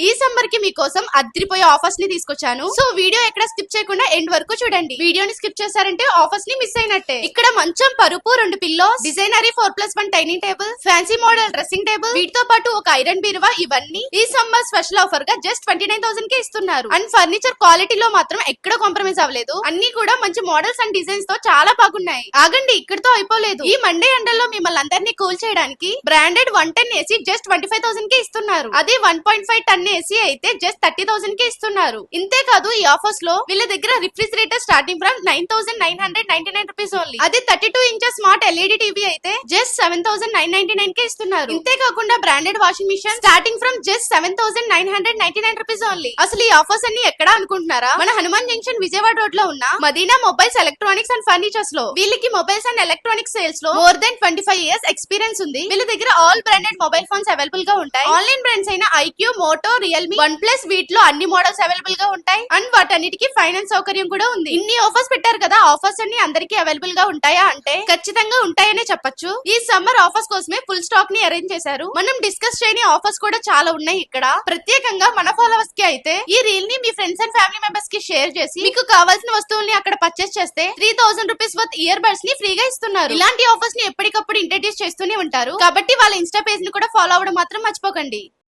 ఈ సమ్మర్ కి మీకోసం అద్రిపోయే ఆఫర్స్ ని తీసుకొచ్చాను. సో వీడియో ఎక్కడ స్కిప్ చేయకుండా ఎండ్ వరకు చూడండి. వీడియోని స్కిప్ చేశారంటే ఆఫర్స్ ని మిస్ అయినట్టే. ఇక్కడ మంచం, పరుపు, 2 pillows, designery 4+1 dining table, fancy model dressing table, వీటితో పాటు ఒక ఐరన్ బీరువా, ఇవన్నీ ఈ సమ్మర్ స్పెషల్ ఆఫర్ గా జస్ట్ 29,000 కే ఇస్తున్నారు. అండ్ ఫర్నిచర్ క్వాలిటీలో మాత్రం ఎక్కడ కాంప్రమైజ్ అవ్వలేదు. అన్ని కూడా మంచి మోడల్స్ అండ్ డిజైన్స్ తో చాలా బాగున్నాయి. ఆగండి, ఇక్కడితో అయిపోలేదు. ఈ మండే ఎండల్లో మిమ్మల్ని అందరినీ కూల్ చేయడానికి బ్రాండెడ్ 110 ఏసీ జస్ట్ 25,000 కే ఇస్తున్నారు. అది 1.5 టన్ ఏసీ అయితే జస్ట్ 30,000 కే ఇస్తున్నారు. ఇంతే కాదు, ఈ ఆఫర్స్ లో వీళ్ళ దగ్గర refrigerator starting from 9,999 rupees only. అది 32 ఇంచెస్ స్మార్ట్ ఎల్ఈడి టీవీ అయితే జస్ట్ 7,999 కే ఇస్తున్నారు. ఇంతే కాకుండా branded washing machine starting from just 7,999 rupees only. అసలు ఈ ఆఫర్స్ అన్ని ఎక్కడ అనుకుంటున్నారా? మన హనుమాన్ జంక్షన్ విజయవాడ రోడ్ లో ఉన్న Madina mobiles, electronics and furnitures లో. వీళ్ళకి మొబైల్స్ అండ్ ఎలక్ట్రానిక్స్ సేల్స్ లో మోర్ దెన్ 25 ఇయర్స్ ఎక్స్పీరియన్స్ ఉంది. వీళ్ళ దగ్గర all branded mobile phones available గా ఉంటాయి. ఆన్లైన్ బ్రాండ్స్ అయిన ఐక్యూ, మోటో, రియల్మీ, OnePlus వీటిలో అన్ని మోడల్స్ అవైలబుల్ గా ఉంటాయి. అండ్ వాటన్నిటికీ ఫైనాన్స్ సౌకర్యం కూడా ఉంది. ఇన్ని ఆఫర్స్ పెట్టారు కదా, ఆఫర్స్ అన్ని అందరికీ అవైలబుల్ గా ఉంటాయా అంటే ఖచ్చితంగా ఉంటాయనే చెప్పొచ్చు. ఈ సమ్మర్ ఆఫర్స్ కోసమే ఫుల్ స్టాక్ ని అరేంజ్ చేశారు. మనం డిస్కస్ చేయని ఆఫర్స్ కూడా చాలా ఉన్నాయి ఇక్కడ. ప్రత్యేకంగా మన ఫాలోవర్స్ కి అయితే ఈ రీల్ ని మీ ఫ్రెండ్స్ అండ్ ఫ్యామిలీ మెంబర్స్ కి షేర్ చేసి మీకు కావాల్సిన వస్తువుల్ని అక్కడ పర్చేస్ చేస్తే 3,000 రూపీస్ వర్త్ ఇయర్ బడ్స్ ని ఫ్రీగా ఇస్తున్నారు. ఇలాంటి ఆఫర్స్ ని ఎప్పటికప్పుడు ఇంట్రడ్యూస్ చేస్తూనే ఉంటారు. కాబట్టి వాళ్ళ ఇన్స్టా పేజ్ ని కూడా ఫాలో అవ్వడం మాత్రం మర్చిపోకండి.